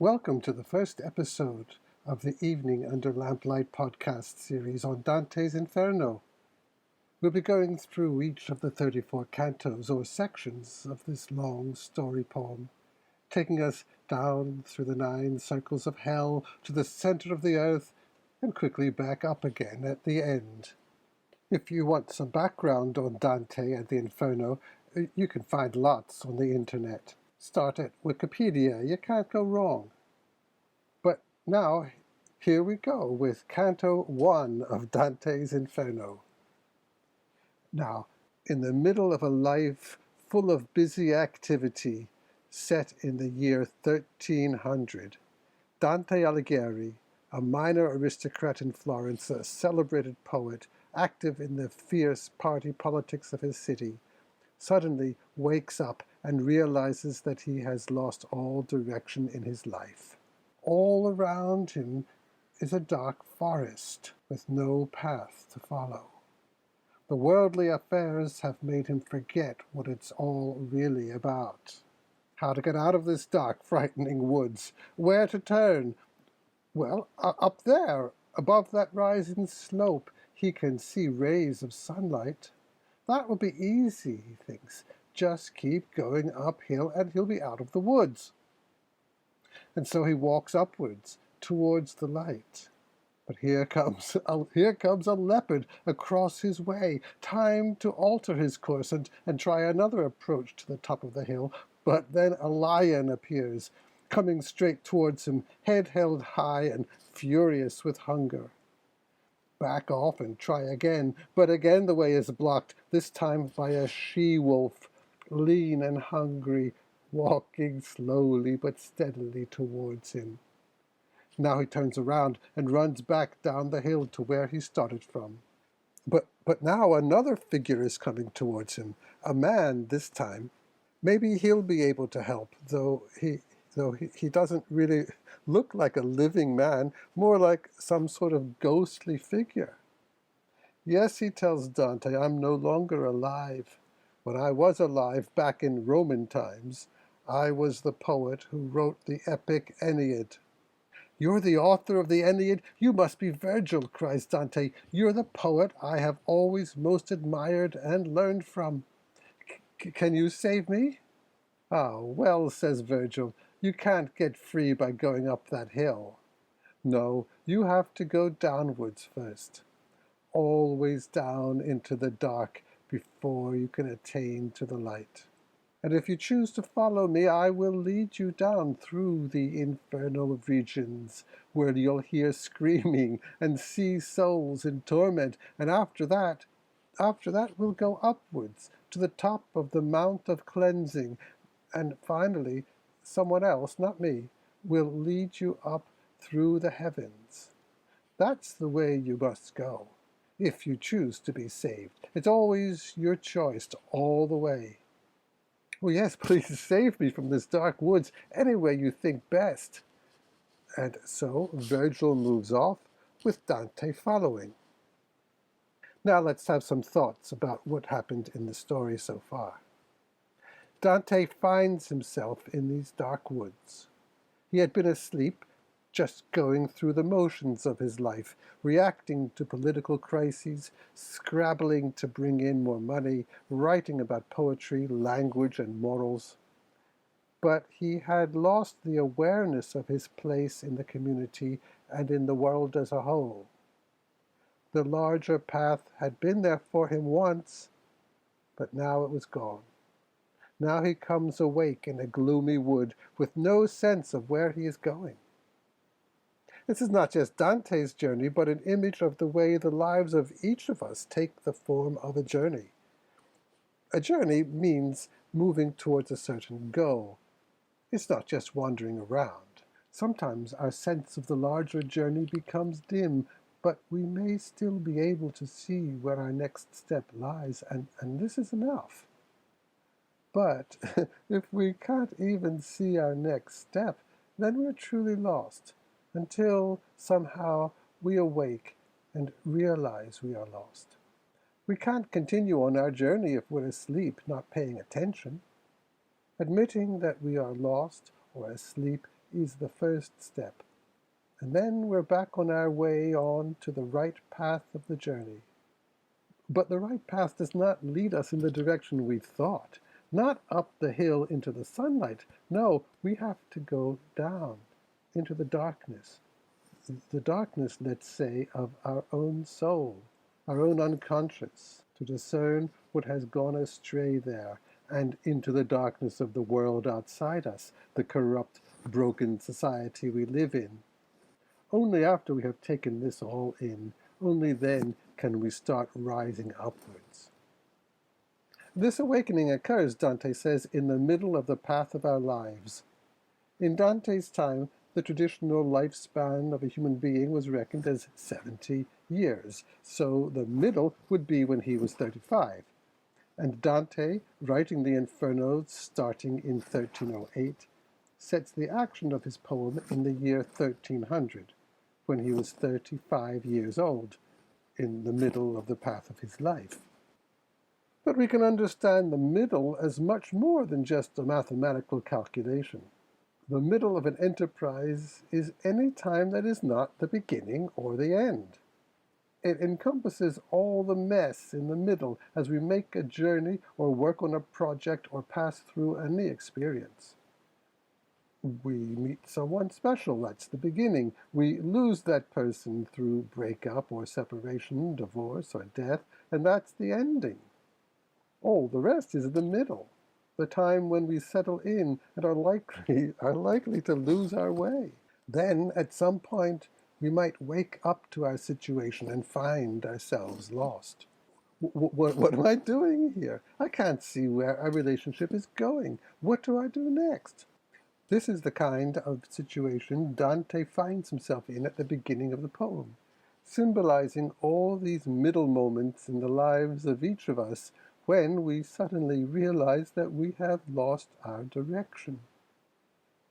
Welcome to the first episode of the Evening Under Lamplight podcast series on Dante's Inferno. We'll be going through each of the 34 cantos or sections of this long story poem, taking us down through the 9 circles of hell to the center of the earth and quickly back up again at the end. If you want some background on Dante and the Inferno, you can find lots on the internet. Start at Wikipedia, you can't go wrong. But now, here we go with Canto 1 of Dante's Inferno. Now, in the middle of a life full of busy activity, set in the year 1300, Dante Alighieri, a minor aristocrat in Florence, a celebrated poet, active in the fierce party politics of his city, suddenly wakes up and realizes that he has lost all direction in his life. All around him is a dark forest with no path to follow. The worldly affairs have made him forget what it's all really about. How to get out of this dark, frightening woods? Where to turn? Well, up there, above that rising slope, he can see rays of sunlight. That will be easy, he thinks. Just keep going uphill and he'll be out of the woods. And so he walks upwards towards the light. But here comes a leopard across his way. Time to alter his course and try another approach to the top of the hill. But then a lion appears, coming straight towards him, head held high and furious with hunger. Back off and try again, but again the way is blocked, this time by a she-wolf, lean and hungry, walking slowly but steadily towards him. Now he turns around and runs back down the hill to where he started from. But now another figure is coming towards him, a man this time. Maybe he'll be able to help, though he doesn't really look like a living man, more like some sort of ghostly figure. Yes, he tells Dante, I'm no longer alive. When I was alive back in Roman times, I was the poet who wrote the epic Aeneid. You're the author of the Aeneid? You must be Virgil, cries Dante. You're the poet I have always most admired and learned from. Can you save me? Ah, well, says Virgil, you can't get free by going up that hill. No, you have to go downwards first. Always down into the dark before you can attain to the light. And if you choose to follow me, I will lead you down through the infernal regions, where you'll hear screaming and see souls in torment. And after that we'll go upwards to the top of the Mount of Cleansing. And finally, someone else, not me, will lead you up through the heavens. That's the way you must go, if you choose to be saved. It's always your choice all the way. Oh yes, please save me from this dark woods any way you think best. And so Virgil moves off, with Dante following. Now let's have some thoughts about what happened in the story so far. Dante finds himself in these dark woods. He had been asleep, just going through the motions of his life, reacting to political crises, scrabbling to bring in more money, writing about poetry, language, and morals. But he had lost the awareness of his place in the community and in the world as a whole. The larger path had been there for him once, but now it was gone. Now he comes awake in a gloomy wood with no sense of where he is going. This is not just Dante's journey, but an image of the way the lives of each of us take the form of a journey. A journey means moving towards a certain goal. It's not just wandering around. Sometimes our sense of the larger journey becomes dim, but we may still be able to see where our next step lies, and this is enough. But if we can't even see our next step, then we're truly lost, until somehow we awake and realize we are lost. We can't continue on our journey if we're asleep, not paying attention. Admitting that we are lost or asleep is the first step. And then we're back on our way on to the right path of the journey. But the right path does not lead us in the direction we thought, not up the hill into the sunlight. No, we have to go down into the darkness, let's say, of our own soul, our own unconscious, to discern what has gone astray there, and into the darkness of the world outside us, the corrupt, broken society we live in. Only after we have taken this all in, only then can we start rising upwards. This awakening occurs, Dante says, in the middle of the path of our lives. In Dante's time, the traditional lifespan of a human being was reckoned as 70 years, so the middle would be when he was 35. And Dante, writing the Inferno starting in 1308, sets the action of his poem in the year 1300, when he was 35 years old, in the middle of the path of his life. But we can understand the middle as much more than just a mathematical calculation. The middle of an enterprise is any time that is not the beginning or the end. It encompasses all the mess in the middle as we make a journey or work on a project or pass through any experience. We meet someone special, that's the beginning. We lose that person through breakup or separation, divorce or death, and that's the ending. All the rest is the middle, the time when we settle in and are likely to lose our way. Then, at some point, we might wake up to our situation and find ourselves lost. What am I doing here? I can't see where our relationship is going. What do I do next? This is the kind of situation Dante finds himself in at the beginning of the poem, symbolizing all these middle moments in the lives of each of us when we suddenly realize that we have lost our direction.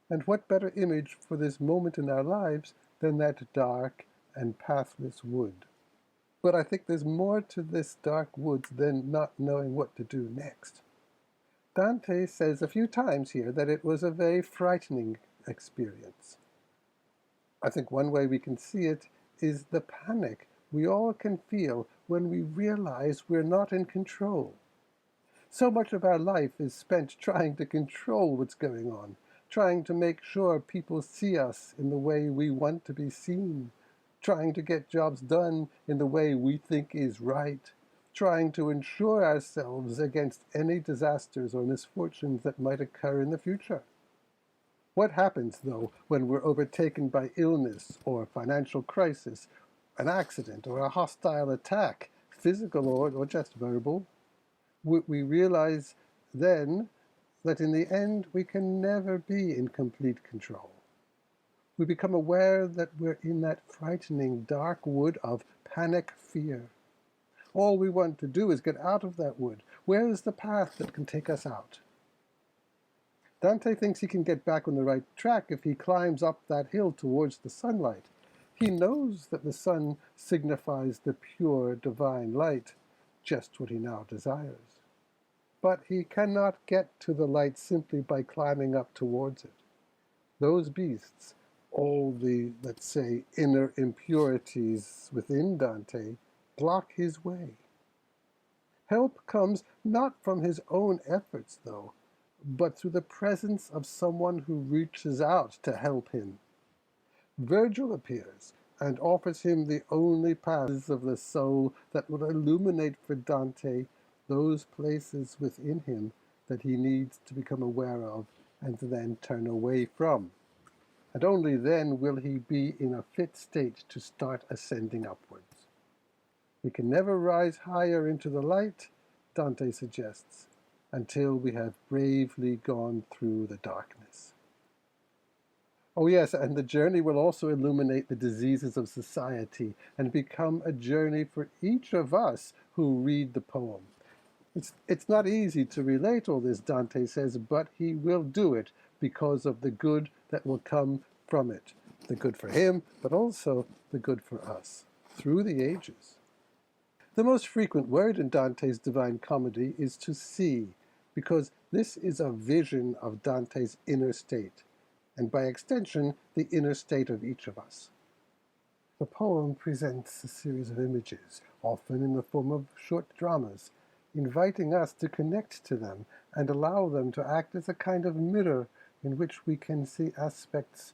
And what better image for this moment in our lives than that dark and pathless wood? But I think there's more to this dark woods than not knowing what to do next. Dante says a few times here that it was a very frightening experience. I think one way we can see it is the panic we all can feel when we realize we're not in control. So much of our life is spent trying to control what's going on, trying to make sure people see us in the way we want to be seen, trying to get jobs done in the way we think is right, trying to insure ourselves against any disasters or misfortunes that might occur in the future. What happens, though, when we're overtaken by illness or financial crisis, an accident or a hostile attack, physical or just verbal? We realize then that in the end we can never be in complete control. We become aware that we're in that frightening dark wood of panic fear. All we want to do is get out of that wood. Where is the path that can take us out? Dante thinks he can get back on the right track if he climbs up that hill towards the sunlight. He knows that the sun signifies the pure divine light, just what he now desires. But he cannot get to the light simply by climbing up towards it. Those beasts, all the, let's say, inner impurities within Dante, block his way. Help comes not from his own efforts, though, but through the presence of someone who reaches out to help him. Virgil appears and offers him the only paths of the soul that will illuminate for Dante those places within him that he needs to become aware of and then turn away from. And only then will he be in a fit state to start ascending upwards. We can never rise higher into the light, Dante suggests, until we have bravely gone through the darkness. Oh yes, and the journey will also illuminate the diseases of society and become a journey for each of us who read the poem. It's not easy to relate all this, Dante says, but he will do it because of the good that will come from it. The good for him, but also the good for us, through the ages. The most frequent word in Dante's Divine Comedy is to see, because this is a vision of Dante's inner state, and by extension, the inner state of each of us. The poem presents a series of images, often in the form of short dramas, inviting us to connect to them and allow them to act as a kind of mirror in which we can see aspects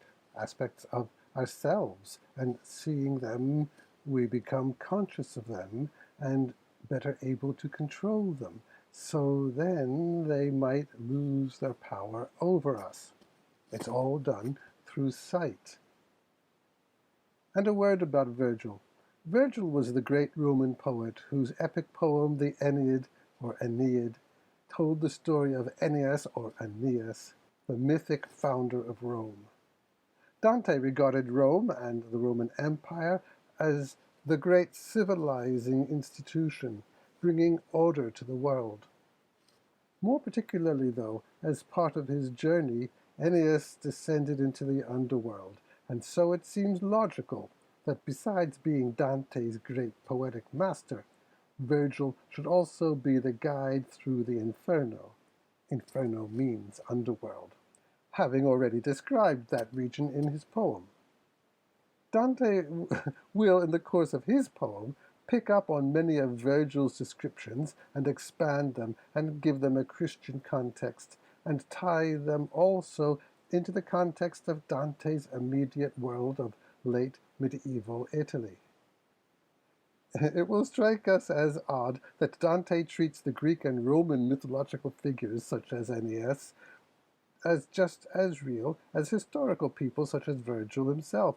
of ourselves, and seeing them, we become conscious of them and better able to control them. So then they might lose their power over us. It's all done through sight. And a word about Virgil. Virgil was the great Roman poet whose epic poem, the Aeneid, told the story of Aeneas or Aeneas, the mythic founder of Rome. Dante regarded Rome and the Roman Empire as the great civilizing institution, bringing order to the world. More particularly, though, as part of his journey, Aeneas descended into the underworld, and so it seems logical that besides being Dante's great poetic master, Virgil should also be the guide through the Inferno. Inferno means underworld, having already described that region in his poem. Dante will, in the course of his poem, pick up on many of Virgil's descriptions and expand them and give them a Christian context, and tie them also into the context of Dante's immediate world of late medieval Italy. It will strike us as odd that Dante treats the Greek and Roman mythological figures such as Aeneas as just as real as historical people such as Virgil himself,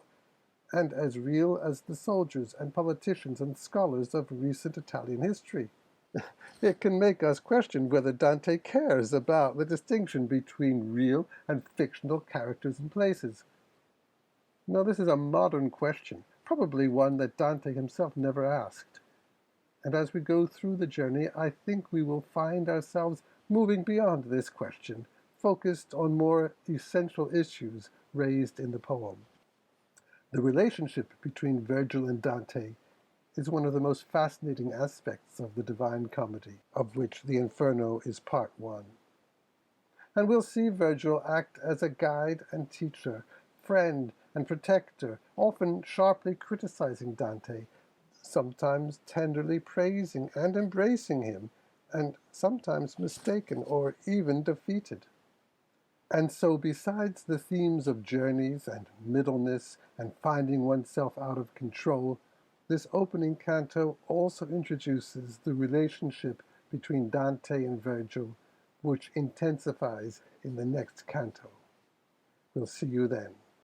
and as real as the soldiers and politicians and scholars of recent Italian history. It can make us question whether Dante cares about the distinction between real and fictional characters and places. Now, this is a modern question, probably one that Dante himself never asked. And as we go through the journey, I think we will find ourselves moving beyond this question, focused on more essential issues raised in the poem. The relationship between Virgil and Dante is one of the most fascinating aspects of the Divine Comedy, of which the Inferno is part one. And we'll see Virgil act as a guide and teacher, friend and protector, often sharply criticizing Dante, sometimes tenderly praising and embracing him, and sometimes mistaken or even defeated. And so besides the themes of journeys and middleness and finding oneself out of control, this opening canto also introduces the relationship between Dante and Virgil, which intensifies in the next canto. We'll see you then.